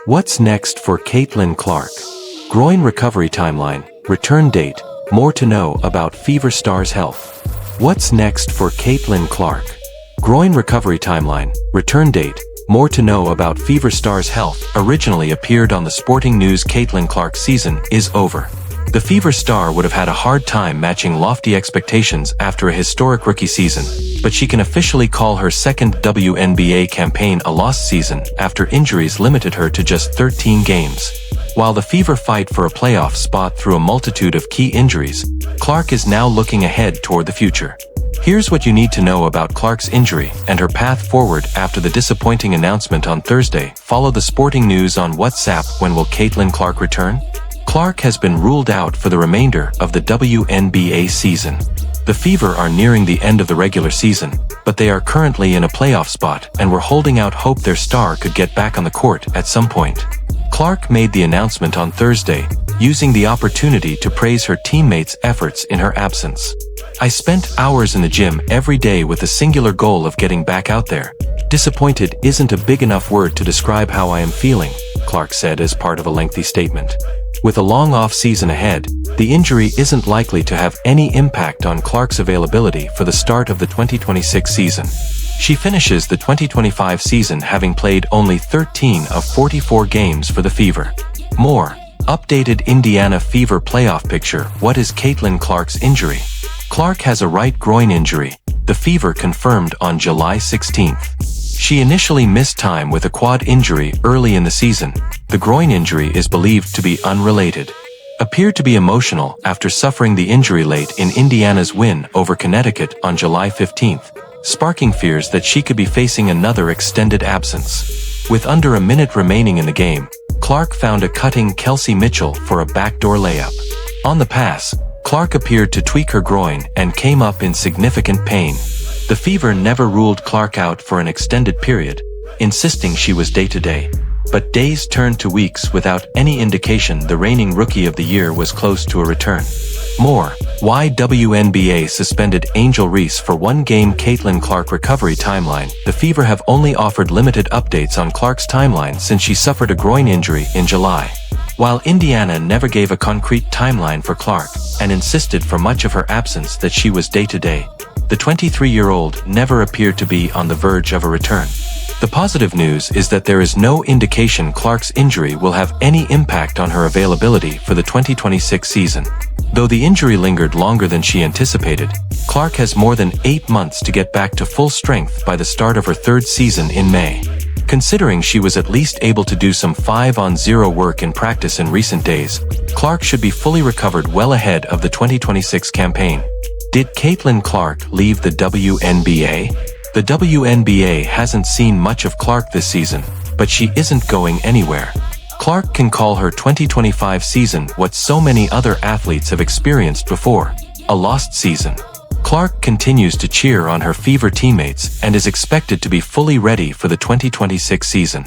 What's next for Caitlin Clark? Groin recovery timeline, return date, more to know about Fever star's health. What's next for Caitlin Clark? Groin recovery timeline, return date, more to know about Fever star's health originally appeared on the Sporting News. Caitlin Clark's season is over. The Fever star would have had a hard time matching lofty expectations after a historic rookie season, but she can officially call her second WNBA campaign a lost season after injuries limited her to just 13 games. While the Fever fight for a playoff spot through a multitude of key injuries, Clark is now looking ahead toward the future. Here's what you need to know about Clark's injury and her path forward after the disappointing announcement on Thursday. Follow the Sporting News on WhatsApp. When will Caitlin Clark return? Clark has been ruled out for the remainder of the WNBA season. The Fever are nearing the end of the regular season, but they are currently in a playoff spot and were holding out hope their star could get back on the court at some point. Clark made the announcement on Thursday, using the opportunity to praise her teammates' efforts in her absence. "I spent hours in the gym every day with the singular goal of getting back out there. Disappointed isn't a big enough word to describe how I am feeling," Clark said as part of a lengthy statement. With a long off-season ahead, the injury isn't likely to have any impact on Clark's availability for the start of the 2026 season. She finishes the 2025 season having played only 13 of 44 games for the Fever. More. Updated Indiana Fever playoff picture. What is Caitlin Clark's injury? Clark has a right groin injury, the Fever confirmed on July 16th. She initially missed time with a quad injury early in the season. The groin injury is believed to be unrelated. Appeared to be emotional after suffering the injury late in Indiana's win over Connecticut on July 15th, sparking fears that she could be facing another extended absence. With under a minute remaining in the game, Clark found a cutting Kelsey Mitchell for a backdoor layup. On the pass, Clark appeared to tweak her groin and came up in significant pain. The Fever never ruled Clark out for an extended period, insisting she was day-to-day. But days turned to weeks without any indication the reigning Rookie of the Year was close to a return. More. Why WNBA suspended Angel Reese for one game. Caitlin Clark recovery timeline. The Fever have only offered limited updates on Clark's timeline since she suffered a groin injury in July. While Indiana never gave a concrete timeline for Clark and insisted for much of her absence that she was day-to-day, the 23-year-old never appeared to be on the verge of a return. The positive news is that there is no indication Clark's injury will have any impact on her availability for the 2026 season. Though the injury lingered longer than she anticipated, Clark has more than 8 months to get back to full strength by the start of her third season in May. Considering she was at least able to do some 5-on-0 work in practice in recent days, Clark should be fully recovered well ahead of the 2026 campaign. Did Caitlin Clark leave the WNBA? The WNBA hasn't seen much of Clark this season, but she isn't going anywhere. Clark can call her 2025 season what so many other athletes have experienced before, a lost season. Clark continues to cheer on her Fever teammates and is expected to be fully ready for the 2026 season.